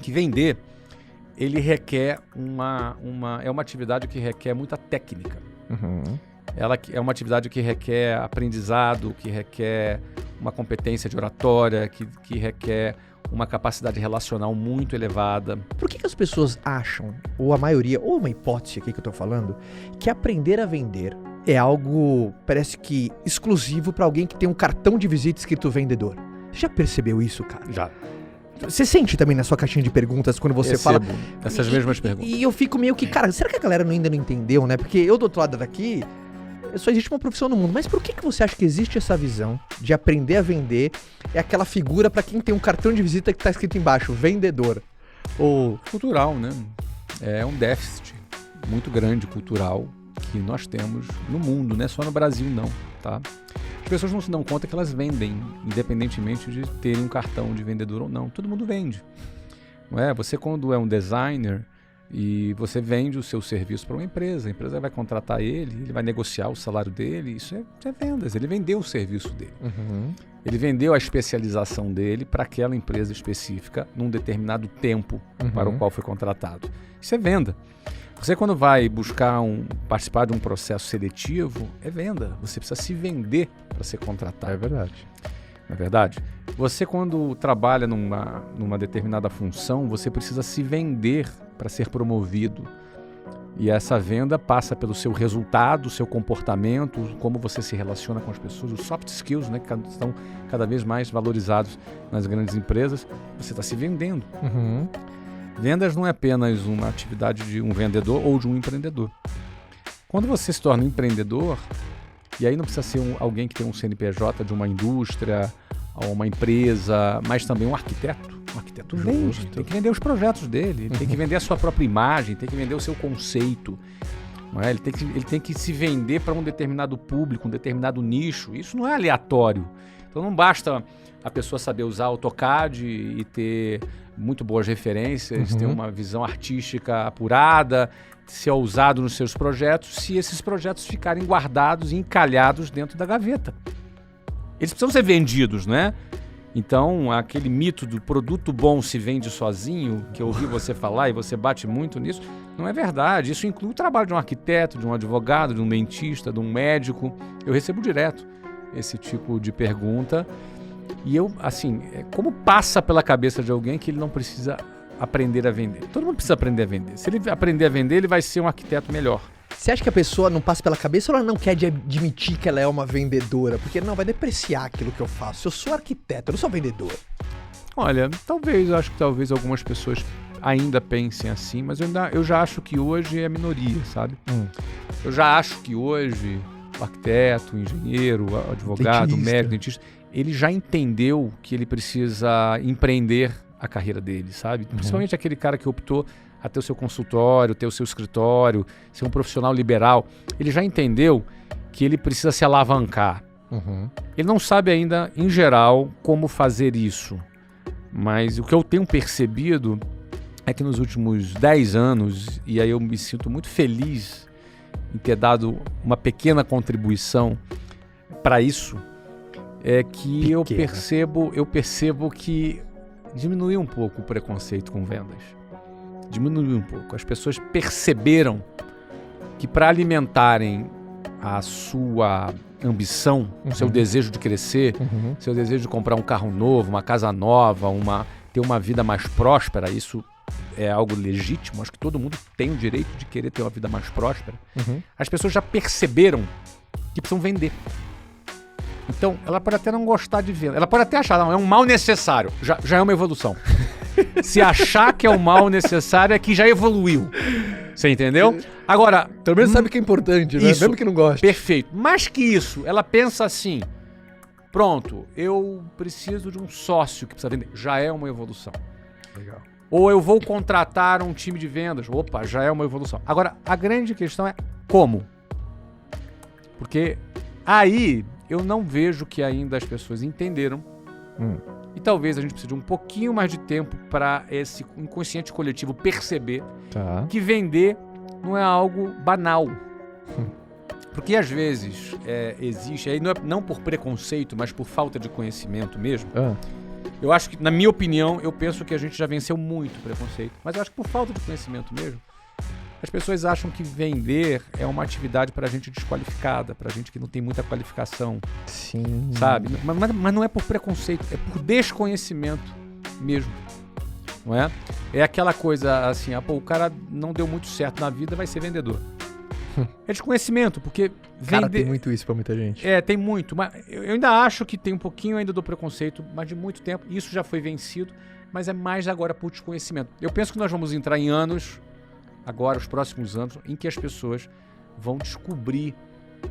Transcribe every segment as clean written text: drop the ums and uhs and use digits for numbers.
que vender, ele requer é uma atividade que requer muita técnica. Ela é uma atividade que requer aprendizado, que requer uma competência de oratória, que requer uma capacidade relacional muito elevada. Por que as pessoas acham, ou a maioria, ou uma hipótese aqui que eu tô falando, que aprender a vender é algo, parece que, exclusivo para alguém que tem um cartão de visita escrito vendedor? Você já percebeu isso, cara? Já. Você sente também na sua caixinha de perguntas quando você fala... essas mesmas perguntas. E eu fico meio que, cara, será que a galera ainda não entendeu, né? Porque eu do outro lado daqui, só existe uma profissão no mundo. Mas por que você acha que existe essa visão de aprender a vender? É aquela figura pra quem tem um cartão de visita que tá escrito embaixo, vendedor. Ou cultural, né? É um déficit muito grande cultural que nós temos no mundo, não é só no Brasil não, tá? As pessoas não se dão conta que elas vendem, independentemente de terem um cartão de vendedor ou não. Todo mundo vende, não é? Você, quando é um designer e você vende o seu serviço para uma empresa, a empresa vai contratar ele vai negociar o salário dele, isso é vendas. Ele vendeu o serviço dele. Ele vendeu a especialização dele para aquela empresa específica num determinado tempo para o qual foi contratado. Isso é venda. Você, quando vai buscar participar de um processo seletivo, é venda. Você precisa se vender para ser contratado. É verdade. Não é verdade? Você, quando trabalha numa determinada função, você precisa se vender para ser promovido. E essa venda passa pelo seu resultado, seu comportamento, como você se relaciona com as pessoas, os soft skills, né, que estão cada vez mais valorizados nas grandes empresas. Você está se vendendo. Vendas não é apenas uma atividade de um vendedor ou de um empreendedor. Quando você se torna um empreendedor, e aí não precisa ser alguém que tem um CNPJ de uma indústria ou uma empresa, mas também um arquiteto. Um arquiteto vende, tem que vender os projetos dele, ele tem que vender a sua própria imagem, tem que vender o seu conceito. Não é? Ele tem que se vender para um determinado público, um determinado nicho. Isso não é aleatório. Então não basta a pessoa saber usar AutoCAD e ter muito boas referências, ter uma visão artística apurada, ser ousado nos seus projetos, se esses projetos ficarem guardados e encalhados dentro da gaveta. Eles precisam ser vendidos, né? Então, aquele mito do produto bom se vende sozinho, que eu ouvi você falar e você bate muito nisso, não é verdade. Isso inclui o trabalho de um arquiteto, de um advogado, de um dentista, de um médico. Eu recebo direto esse tipo de pergunta. E eu, assim, como passa pela cabeça de alguém que ele não precisa aprender a vender? Todo mundo precisa aprender a vender. Se ele aprender a vender, ele vai ser um arquiteto melhor. Você acha que a pessoa não passa pela cabeça ou ela não quer admitir que ela é uma vendedora? Porque não, vai depreciar aquilo que eu faço. Eu sou arquiteto, eu não sou vendedor. Olha, acho que talvez algumas pessoas ainda pensem assim, mas eu já acho que hoje é minoria, sabe? Eu já acho que hoje o arquiteto, o engenheiro, o advogado, o médico, o dentista, ele já entendeu que ele precisa empreender a carreira dele, sabe? Principalmente aquele cara que optou a ter o seu consultório, ter o seu escritório, ser um profissional liberal. Ele já entendeu que ele precisa se alavancar. Ele não sabe ainda, em geral, como fazer isso. Mas o que eu tenho percebido é que nos últimos 10 anos, e aí eu me sinto muito feliz em ter dado uma pequena contribuição para isso, é que eu percebo que diminuiu um pouco o preconceito com vendas. Diminuiu um pouco. As pessoas perceberam que para alimentarem a sua ambição, o seu desejo de crescer, seu desejo de comprar um carro novo, uma casa nova, ter uma vida mais próspera, isso é algo legítimo. Acho que todo mundo tem o direito de querer ter uma vida mais próspera. As pessoas já perceberam que precisam vender. Então, ela pode até não gostar de venda. Ela pode até achar, não, é um mal necessário. Já é uma evolução. Se achar que é um mal necessário, é que já evoluiu. Você entendeu? Agora... Pelo menos sabe que é importante, né? Isso, mesmo que não goste. Perfeito. Mais que isso, ela pensa assim, pronto, eu preciso de um sócio que precisa vender. Já é uma evolução. Legal. Ou eu vou contratar um time de vendas. Opa, já é uma evolução. Agora, a grande questão é como? Porque aí eu não vejo que ainda as pessoas entenderam. E talvez a gente precise de um pouquinho mais de tempo para esse inconsciente coletivo perceber que vender não é algo banal. Porque às vezes existe, aí não por preconceito, mas por falta de conhecimento mesmo, Eu acho que, na minha opinião, eu penso que a gente já venceu muito o preconceito. Mas eu acho que por falta de conhecimento mesmo, as pessoas acham que vender é uma atividade para gente desqualificada, para gente que não tem muita qualificação. Sim. Sabe? Mas não é por preconceito, é por desconhecimento mesmo. Não é? É aquela coisa assim, o cara não deu muito certo na vida, vai ser vendedor. É desconhecimento, porque Cara, tem muito isso pra muita gente. tem muito. Mas eu ainda acho que tem um pouquinho ainda do preconceito, mas de muito tempo. Isso já foi vencido, mas é mais agora por desconhecimento. Eu penso que nós vamos entrar em anos, agora, os próximos anos, em que as pessoas vão descobrir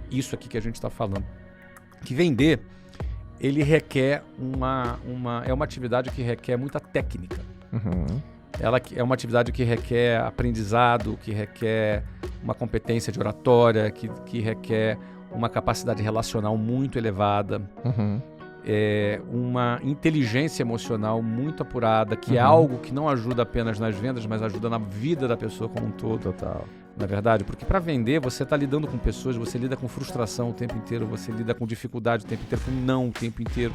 isso aqui que a gente está falando. Que vender, ele requer é uma atividade que requer muita técnica. Uhum. Ela é uma atividade que requer aprendizado, que requer uma competência de oratória, que requer uma capacidade relacional muito elevada, Uhum. uma inteligência emocional muito apurada, que é algo que não ajuda apenas nas vendas, mas ajuda na vida da pessoa como um todo. Total. Não é verdade? Porque para vender, você está lidando com pessoas, você lida com frustração o tempo inteiro, você lida com dificuldade o tempo inteiro, com não o tempo inteiro.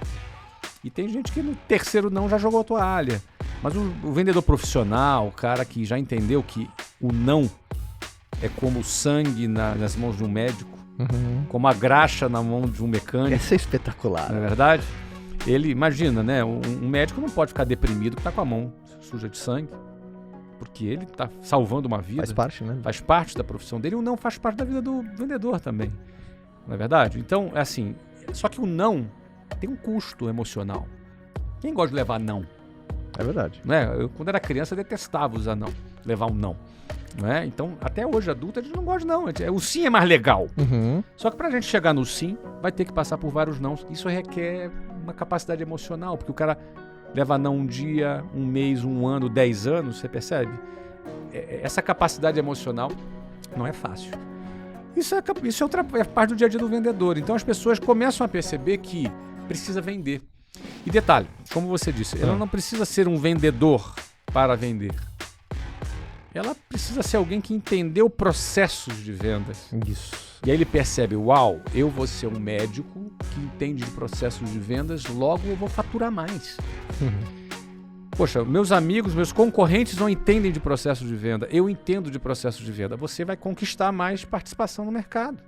E tem gente que no terceiro não já jogou a toalha. Mas o vendedor profissional, o cara que já entendeu que o não é como o sangue nas mãos de um médico, como a graxa na mão de um mecânico. Essa é espetacular. Não é verdade? Ele, imagina, né? Um médico não pode ficar deprimido que está com a mão suja de sangue, porque ele está salvando uma vida. Faz parte, né? Faz parte da profissão dele. E o não faz parte da vida do vendedor também. Não é verdade? Então, é assim, só que o não tem um custo emocional. Quem gosta de levar não? É verdade. Não é? Eu, quando era criança, detestava usar não, levar um não. Não é? Então, até hoje, adulto, a gente não gosta de não. O sim é mais legal. Só que pra gente chegar no sim, vai ter que passar por vários nãos. Isso requer uma capacidade emocional, porque o cara leva não um dia, um mês, um ano, 10 anos, você percebe? Essa capacidade emocional não é fácil. Isso é parte do dia a dia do vendedor. Então, as pessoas começam a perceber que precisa vender. E detalhe, como você disse, ela não precisa ser um vendedor para vender. Ela precisa ser alguém que entendeu processos de vendas. Isso. E aí ele percebe, uau, eu vou ser um médico que entende de processos de vendas, logo eu vou faturar mais. Poxa, meus amigos, meus concorrentes não entendem de processos de venda. Eu entendo de processos de venda. Você vai conquistar mais participação no mercado.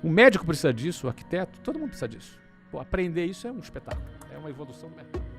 O médico precisa disso, o arquiteto, todo mundo precisa disso. Pô, aprender isso é um espetáculo, é uma evolução do mercado.